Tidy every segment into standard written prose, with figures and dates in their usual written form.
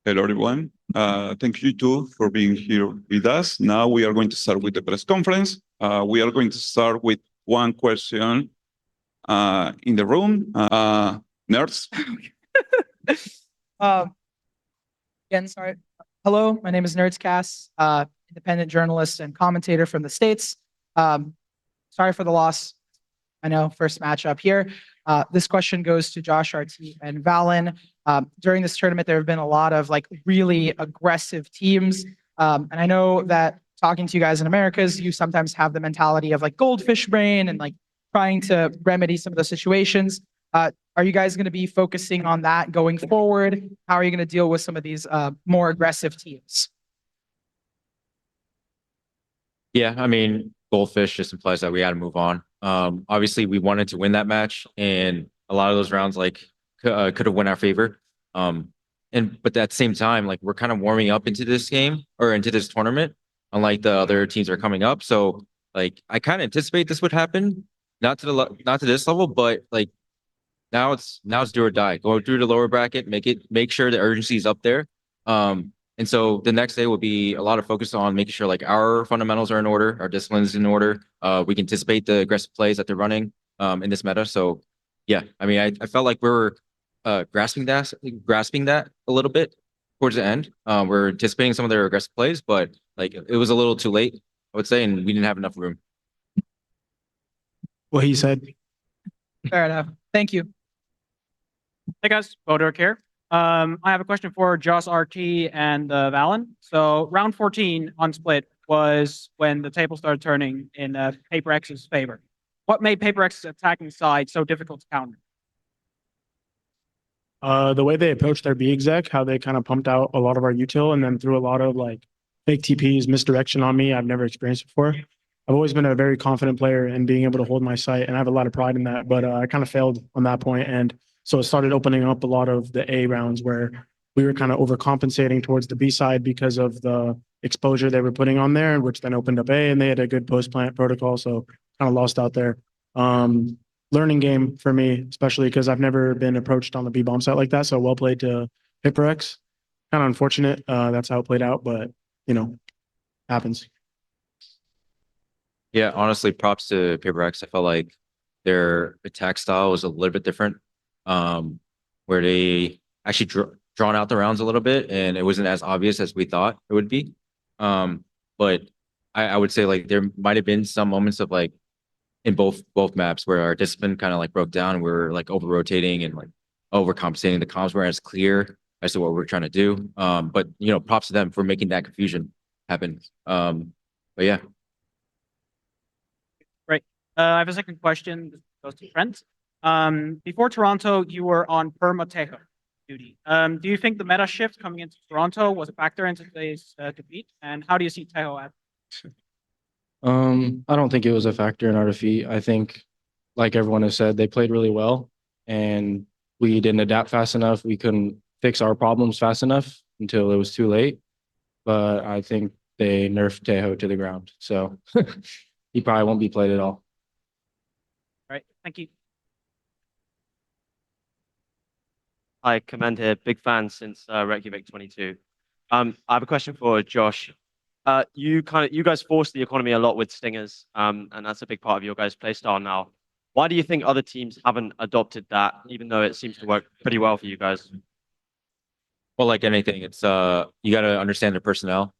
Hello, everyone. Thank you too for being here with us. Now we are going to start with the press conference. We are going to start with one question in the room. Nerds? Again, sorry. Hello, my name is Nerdscast, independent journalist and commentator from the States. Sorry for the loss. I know, first matchup here. This question goes to Josh RT and valyn. During this tournament, there have been a lot of really aggressive teams. And I know that talking to you guys in Americas, you sometimes have the mentality of goldfish brain and trying to remedy some of those situations. Are you guys going to be focusing on that going forward? How are you going to deal with some of these more aggressive teams? Yeah, I mean, goldfish just implies that we got to move on. Obviously, we wanted to win that match, and a lot of those rounds could have went our favor. But at the same time, we're kind of warming up into this game or into this tournament, unlike the other teams are coming up. So I kind of anticipate this would happen, not to this level, but now it's do or die. Go through the lower bracket, make sure the urgency is up there. And so the next day will be a lot of focus on making sure our fundamentals are in order, our discipline is in order. We can anticipate the aggressive plays that they're running in this meta. So yeah, I mean, I felt like we were grasping that a little bit towards the end. We're anticipating some of their aggressive plays, but it was a little too late, I would say, and we didn't have enough room. What he said. Fair enough. Thank you. Hey guys, Pedro here. I have a question for Josh RT and valyn. So round 14 on split was when the table started turning in PRX's favor. What made PRX's attacking side so difficult to counter? The way they approached their B exec, how they kind of pumped out a lot of our util and then threw a lot of fake TPs, misdirection on me. I've never experienced before. I've always been a very confident player in being able to hold my site, and I have a lot of pride in that. But I kind of failed on that point, and so it started opening up a lot of the A rounds where we were kind of overcompensating towards the B side because of the exposure they were putting on there, which then opened up A, and they had a good post-plant protocol, so kind of lost out there. Learning game for me, especially because I've never been approached on the B bomb site like that. So well played to PRX. Kind of unfortunate. That's how it played out, but happens. Yeah, honestly, props to PRX. I felt like their attack style was a little bit different, where they actually drawn out the rounds a little bit, and it wasn't as obvious as we thought it would be. But I would say there might have been some moments of in both maps where our discipline kind of broke down. We were over rotating and overcompensating. The comms weren't as clear as to what we're trying to do. But props to them for making that confusion happen. But yeah. Right. I have a second question. This goes to Trent. Before Toronto, you were on perma Tejo duty. Do you think the meta shift coming into Toronto was a factor into today's defeat? And how do you see Tejo at? I don't think it was a factor in our defeat. I think, like everyone has said, they played really well, and we didn't adapt fast enough. We couldn't fix our problems fast enough until it was too late. But I think they nerfed Tejo to the ground, so he probably won't be played at all. All right, thank you. Hi, Command here. Big fan since Reykjavik 22. I have a question for Josh. You guys force the economy a lot with stingers, and that's a big part of your guys' play style now. Why do you think other teams haven't adopted that, even though it seems to work pretty well for you guys? Well, like anything, it's you got to understand their personnel.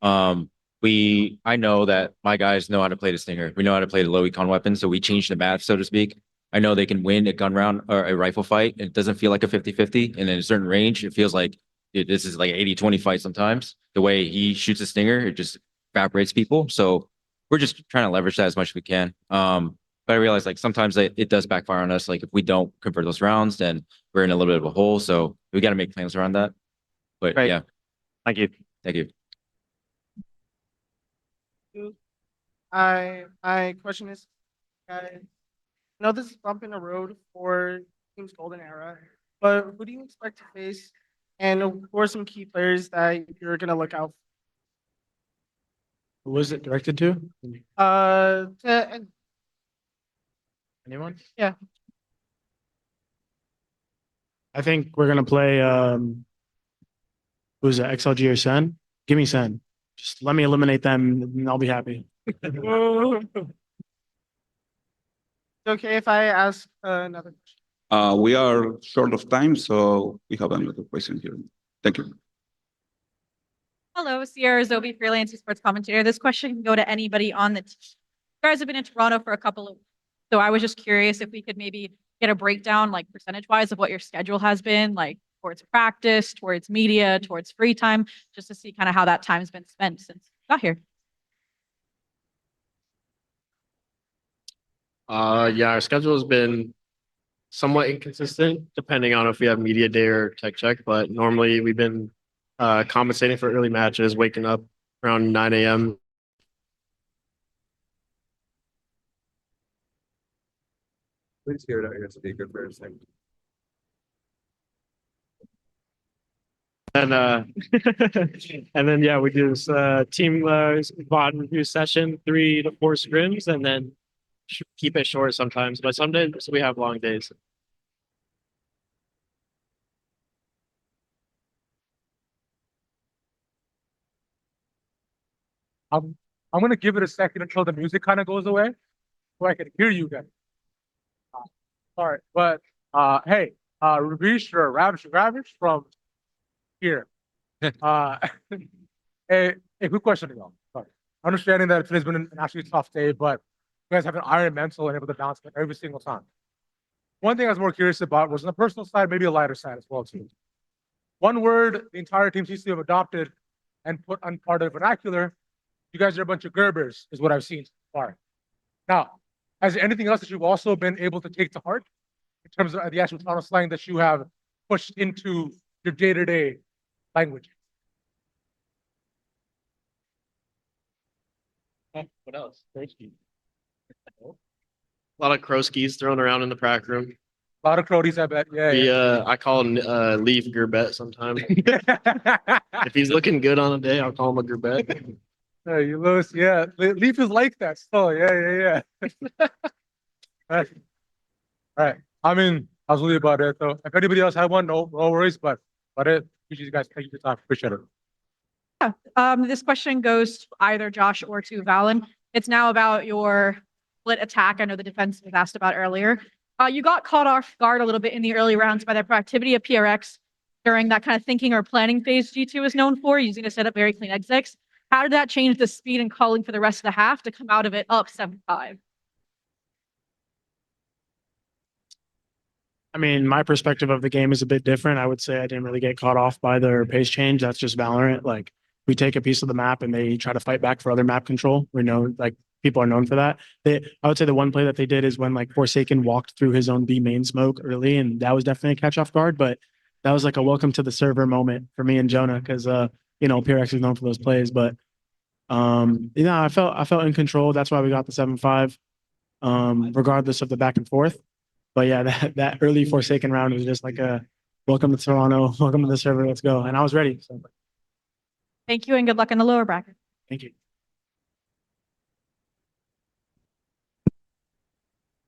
I know that my guys know how to play the stinger. We know how to play the low econ weapon, so we changed the math, so to speak. I know they can win a gun round or a rifle fight. It doesn't feel like a 50-50. And in a certain range, it feels like this is 80-20 fight sometimes. The way he shoots a stinger, it just evaporates people. So we're just trying to leverage that as much as we can. But I realize sometimes it does backfire on us. If we don't convert those rounds, then we're in a little bit of a hole. So we got to make plans around that. But Great. Yeah. Thank you. Thank you. My question is, guys, I know this is a bump in the road for Team's Golden Era, but who do you expect to face, and who are some key players that you're gonna look out Who was it directed to? for? Anyone? Yeah. I think we're gonna play who's it, XLG or Sen? Give me Sen. Just let me eliminate them and I'll be happy. Okay, if I ask another question. We are short of time, so we have another question here. Thank you. Hello, Sierra Zobi, freelance esports commentator. This question can go to anybody on the team. You guys have been in Toronto for a couple of weeks. So I was just curious if we could maybe get a breakdown, like percentage-wise, of what your schedule has been, like towards practice, towards media, towards free time, just to see kind of how that time's been spent since you got here. Yeah, our schedule has been somewhat inconsistent depending on if we have media day or tech check, but normally we've been compensating for early matches, waking up around 9 a.m. Please hear it out your speaker for a second. And and then yeah, we do this team VOD review session, 3 to 4 scrims, and then keep it short sometimes. But some days we have long days. I'm gonna give it a second until the music kind of goes away, so I can hear you guys. Sorry, but hey, Ravish or Ravish from here. A quick question to y'all. Sorry. Understanding that today's been an actually tough day, but you guys have an iron mental and able to bounce back every single time. One thing I was more curious about was on the personal side, maybe a lighter side as well too. One word the entire team seems to have adopted and put on part of the vernacular. You guys are a bunch of Gerbers, is what I've seen so far. Now, has there anything else that you've also been able to take to heart in terms of the actual Toronto slang that you have pushed into your day-to-day language? What else? A lot of crow skis thrown around in the prac room. A lot of cronies, I bet. Yeah. I call him Leaf Gerbet sometimes. If he's looking good on a day, I'll call him a Gerbet. Hey, you Lewis, yeah. Leaf is like that still. Yeah. All right. I mean, I was really about it though. If anybody else had one, no worries, but it. Appreciate you guys taking your time. Appreciate it. Yeah. This question goes to either Josh or to Valyn. It's now about your split attack. I know the defense was asked about earlier. You got caught off guard a little bit in the early rounds by the proactivity of PRX during that kind of thinking or planning phase G2 is known for, using to set up very clean exits. How did that change the speed and calling for the rest of the half to come out of it up 7-5? I mean, my perspective of the game is a bit different. I would say I didn't really get caught off by their pace change. That's just Valorant. Like, we take a piece of the map and they try to fight back for other map control. We know, like, people are known for that. I would say the one play that they did is when, like, Forsaken walked through his own B main smoke early, and that was definitely a catch off guard. But that was like a welcome to the server moment for me and Jonah, because PRX is known for those plays. But I felt in control. That's why we got the 7-5, regardless of the back and forth. But yeah, that early Forsaken round was just like a welcome to Toronto, welcome to the server, let's go. And I was ready. So. Thank you and good luck in the lower bracket. Thank you.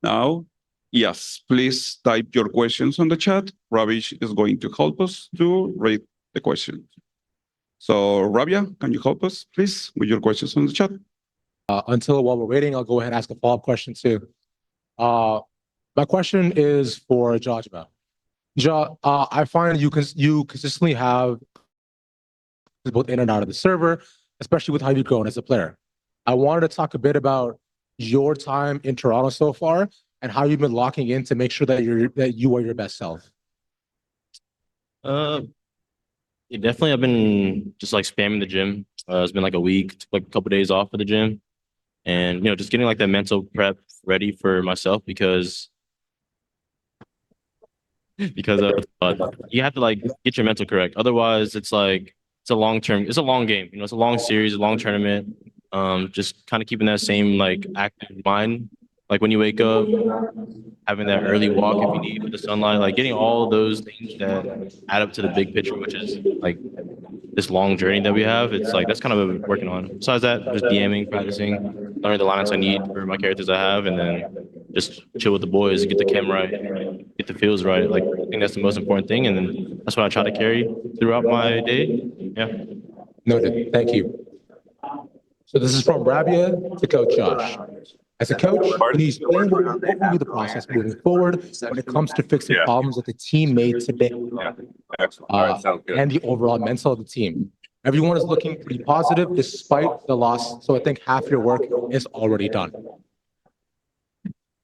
Now, yes, please type your questions on the chat. Ravish is going to help us to read the questions. So, Rabia, can you help us, please, with your questions on the chat? While we're waiting, I'll go ahead and ask a follow-up question too. My question is for Jajma. I find you consistently have both in and out of the server, especially with how you've grown as a player. I wanted to talk a bit about your time in Toronto so far and how you've been locking in to make sure that you are your best self. Yeah, definitely. I've been just like spamming the gym. It's been like a week, took like a couple of days off of the gym, and just getting like that mental prep ready for myself because you have to like get your mental correct. Otherwise, it's like it's a long game. It's a long series, a long tournament. Just kind of keeping that same like active mind. Like when you wake up, having that early walk if you need with the sunlight, like getting all those things that add up to the big picture, which is like this long journey that we have. It's like that's kind of what we're working on. Besides that, just DMing, practicing, learning the lineups I need for my characters I have, and then just chill with the boys, get the chem right, get the feels right. Like I think that's the most important thing. And then that's what I try to carry throughout my day. Yeah. Noted. Thank you. So this is from Rabia to Coach Josh. As a coach, can you explain what will be the process moving forward when it comes to fixing problems that the team made today and the overall mental of the team? Everyone is looking pretty positive despite the loss, so I think half your work is already done.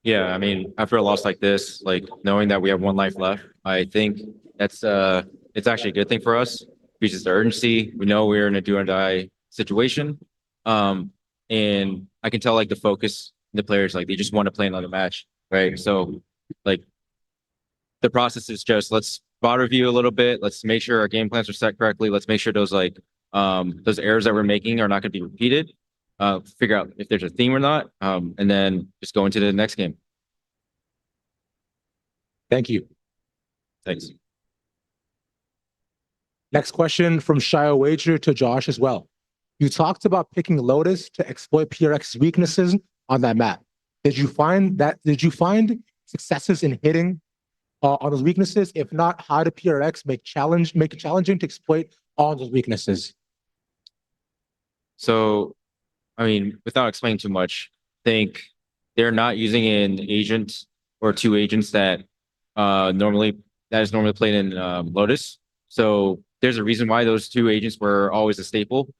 Yeah, I mean, after a loss like this, like knowing that we have one life left, I think that's it's actually a good thing for us because the urgency. We know we're in a do or die situation. And I can tell like the focus in the players, like they just want to play another match, right? So like the process is just let's bot review a little bit, let's make sure our game plans are set correctly, let's make sure those those errors that we're making are not going to be repeated. Figure out if there's a theme or not, and then just go into the next game. Thank you. Thanks. Next question from Shia Wager to Josh as well. You talked about picking Lotus to exploit PRX's weaknesses on that map. Did you find successes in hitting on those weaknesses? If not, how did PRX make it challenging to exploit all those weaknesses? So, I mean, without explaining too much, I think they're not using an agent or two agents that is normally played in Lotus. So there's a reason why those two agents were always a staple.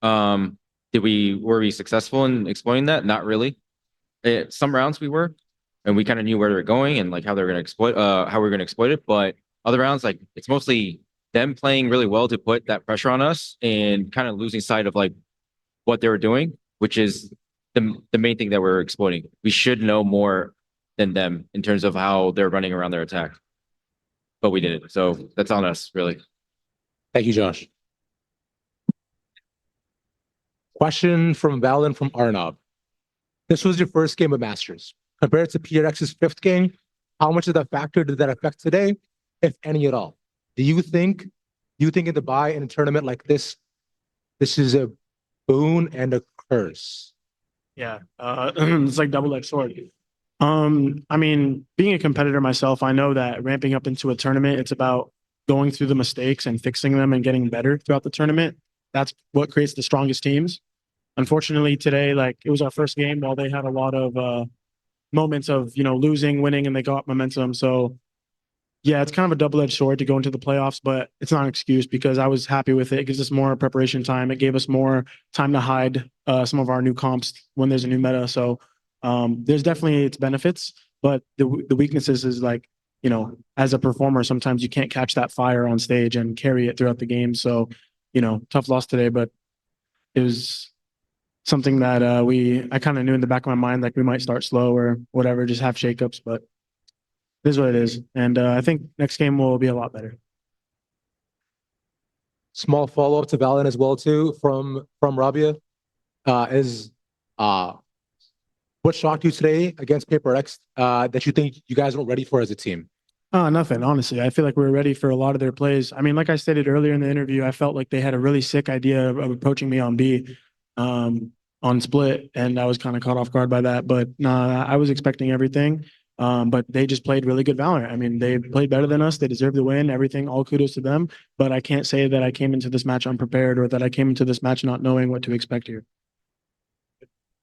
Were we successful in exploiting that? Not really. Some rounds we were, and we kind of knew where they were going and like how they were going to exploit, how we were going to exploit it. But other rounds, like it's mostly them playing really well to put that pressure on us and kind of losing sight of like what they were doing, which is the main thing that we're exploiting. We should know more than them in terms of how they're running around their attack, but we didn't. So that's on us, really. Thank you, Josh. Question from valyn from Arnav. This was your first game of Masters. Compared to PRX's fifth game, how much of that factor did that affect today, if any at all? Do you think in the buy in a tournament like this is a boon and a curse? Yeah, it's like double-edged sword. I mean, being a competitor myself, I know that ramping up into a tournament, it's about going through the mistakes and fixing them and getting better throughout the tournament. That's what creates the strongest teams. Unfortunately, today, like it was our first game, while they had a lot of moments of losing, winning, and they got momentum. So yeah, it's kind of a double-edged sword to go into the playoffs, but it's not an excuse because I was happy with it. It gives us more preparation time. It gave us more time to hide some of our new comps when there's a new meta. So there's definitely its benefits, but the weaknesses is like, as a performer, sometimes you can't catch that fire on stage and carry it throughout the game. So, tough loss today, but it was something that I kind of knew in the back of my mind, like we might start slow or whatever, just have shakeups, but it is what it is. And I think next game will be a lot better. Small follow-up to valyn as well too from Rabia is what shocked you today against PRX that you think you guys weren't ready for as a team? Nothing, honestly. I feel like we're ready for a lot of their plays. I mean, like I stated earlier in the interview, I felt like they had a really sick idea of approaching me on B on split, and I was kind of caught off guard by that. But nah, I was expecting everything. But they just played really good VALORANT. I mean, they played better than us. They deserve the win. Everything, all kudos to them. But I can't say that I came into this match unprepared or that I came into this match not knowing what to expect here.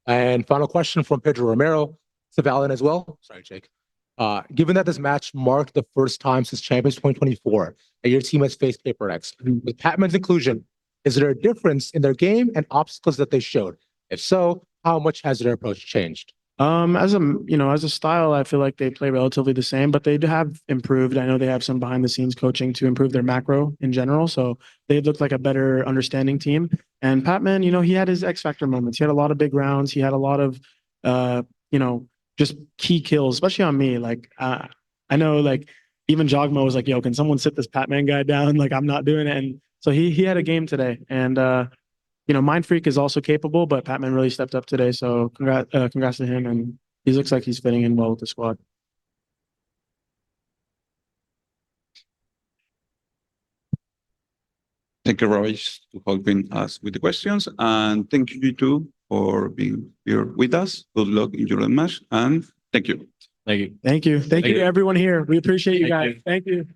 And final question from Pedro Romero to valyn as well. Sorry, Jake. Given that this match marked the first time since Champions 2024 that your team has faced PRX, with Patman's inclusion, is there a difference in their game and obstacles that they showed? If so, how much has their approach changed? As a style, I feel like they play relatively the same, but they have improved. I know they have some behind the scenes coaching to improve their macro in general. So they looked like a better understanding team. And Patman, he had his X factor moments. He had a lot of big rounds. He had a lot of, just key kills, especially on me. Like, I know like even Jogmo was like, yo, can someone sit this Patman guy down? Like, I'm not doing it. And so he had a game today. And, Mind Freak is also capable, but Patman really stepped up today. So congrats to him. And he looks like he's fitting in well with the squad. Thank you, Roy, for helping us with the questions. And thank you too for being here with us. Good luck in your match. And thank you. Thank you. Thank you. Thank you to everyone here. We appreciate you guys. Thank you.